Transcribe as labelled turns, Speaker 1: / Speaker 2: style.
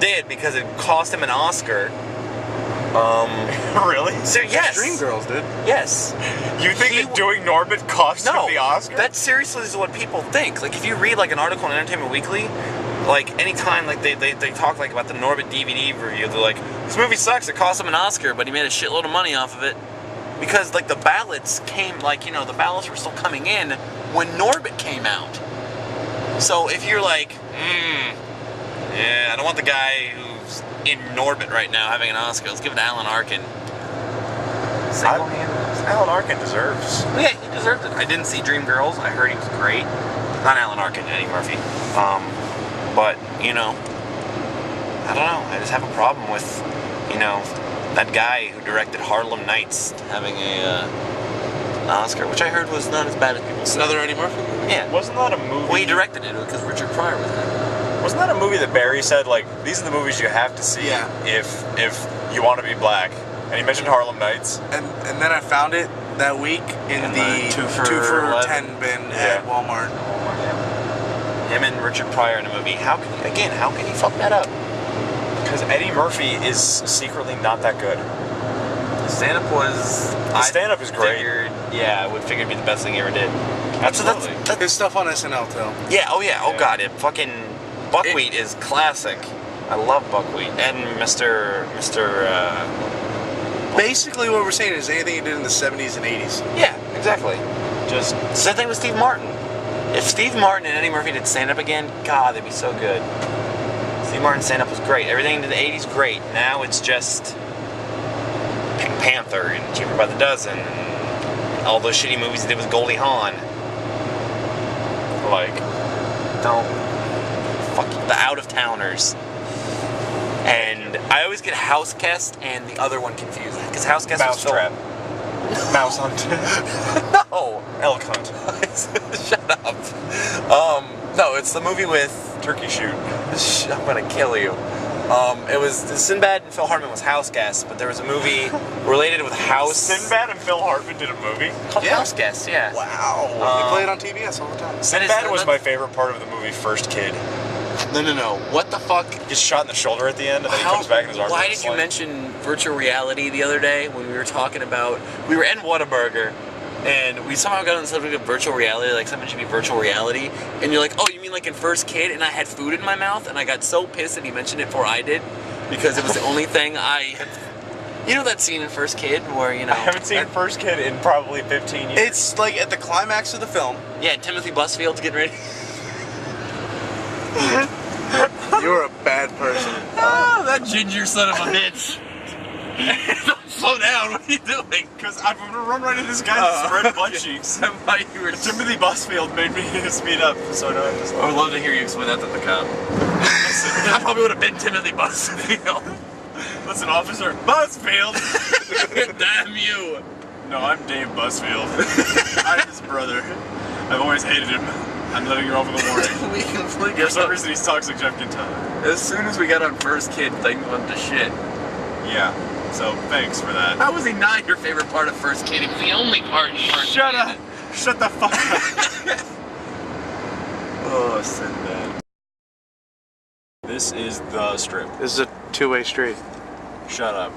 Speaker 1: did because it cost him an Oscar.
Speaker 2: Really?
Speaker 1: So, yes.
Speaker 3: Dreamgirls did.
Speaker 1: Yes.
Speaker 2: You think that doing Norbit cost him the Oscar?
Speaker 1: That seriously is what people think. Like, if you read like an article in Entertainment Weekly, like anytime like they talk like about the Norbit DVD review, they're like, this movie sucks. It cost him an Oscar, but he made a shitload of money off of it because like the ballots came, like, you know, the ballots were still coming in when Norbit came out. So if you're like, yeah, I don't want the guy who's in Norbit right now having an Oscar, let's give it to Alan Arkin.
Speaker 2: Alan Arkin deserves.
Speaker 1: Yeah, he deserved it. I didn't see Dreamgirls. I heard he was great. Not Alan Arkin, Eddie Murphy. But, you know, I don't know. I just have a problem with, you know, that guy who directed Harlem Nights having an Oscar, which I heard was not as bad as people said.
Speaker 3: Another Eddie Murphy movie?
Speaker 1: Yeah.
Speaker 2: Wasn't that a movie?
Speaker 1: Well, he directed it because Richard Pryor was in it.
Speaker 2: Wasn't that a movie that Barry said, like, these are the movies you have to see if you want to be black? And he mentioned Harlem Nights.
Speaker 3: And then I found it that week in the 2 for 10 bin at Walmart.
Speaker 1: Him and Richard Pryor in a movie. How can you fuck that up?
Speaker 2: Because Eddie Murphy is secretly not that good.
Speaker 1: The stand-up was...
Speaker 2: The stand-up is great.
Speaker 1: I would figure it'd be the best thing he ever did.
Speaker 2: Absolutely.
Speaker 1: That's
Speaker 3: His stuff on SNL, too.
Speaker 1: Yeah, oh yeah, oh god, fucking Buckwheat is classic. I love Buckwheat. And Mr.
Speaker 3: Basically what we're saying is anything he did in the 70s and 80s.
Speaker 1: Yeah, exactly.
Speaker 2: Just...
Speaker 1: Same thing with Steve Martin. If Steve Martin and Eddie Murphy did stand-up again, god, they'd be so good. Steve Martin's stand-up was great. Everything in the 80s, great. Now it's just Pink Panther and Cheaper by the Dozen and all those shitty movies he did with Goldie Hawn.
Speaker 2: Like...
Speaker 1: Don't... Fuck you. The Out-of-Towners. And I always get House Guest and the other one confused. Because House Guest was
Speaker 2: Mousetrap. Mouse Hunt.
Speaker 1: No!
Speaker 2: Elk Hunt.
Speaker 1: Shut up. No, it's the movie with...
Speaker 2: Turkey Shoot.
Speaker 1: I'm gonna kill you. It was Sinbad and Phil Hartman was House Guest, but there was a movie related with House.
Speaker 2: Sinbad and Phil Hartman did a movie?
Speaker 1: Called House Guest, yeah.
Speaker 3: Wow. They play it on TBS all the time.
Speaker 2: Sinbad was my favorite part of the movie First Kid.
Speaker 1: No. What the fuck?
Speaker 2: He gets shot in the shoulder at the end, and then he comes back in his arms.
Speaker 1: Why did you mention virtual reality the other day when we were talking about... We were in Whataburger, and we somehow got on the subject of virtual reality, like something should be virtual reality, and you're like, oh, you mean like in First Kid? And I had food in my mouth, and I got so pissed that he mentioned it before I did, because it was the only thing I had... You know that scene in First Kid where, you know...
Speaker 2: I haven't seen First Kid in probably 15 years.
Speaker 3: It's like at the climax of the film.
Speaker 1: Yeah, Timothy Busfield's getting ready.
Speaker 3: You're a bad person.
Speaker 1: Oh, that ginger son of a bitch. Don't slow down. What are you doing?
Speaker 2: Because I'm going to run right into this guy's spread butt cheeks. Timothy Busfield made me speed up, so now I just...
Speaker 1: I would love to hear you explain that to the cop. I probably would have been Timothy Busfield.
Speaker 2: Listen, Officer Busfield!
Speaker 1: Damn you!
Speaker 2: No, I'm Dave Busfield. I'm his brother. I've always hated him. I'm letting you off with a warning. For some reason, he's toxic Jeff Quintana.
Speaker 1: As soon as we got on First Kid, things went to shit.
Speaker 2: Yeah, so thanks for that.
Speaker 1: How was he not your favorite part of First Kid? It was the only part you weren't.
Speaker 2: Shut up! Shut the fuck up! Oh, Sinbad. This is the strip.
Speaker 3: This is a two-way street.
Speaker 2: Shut up.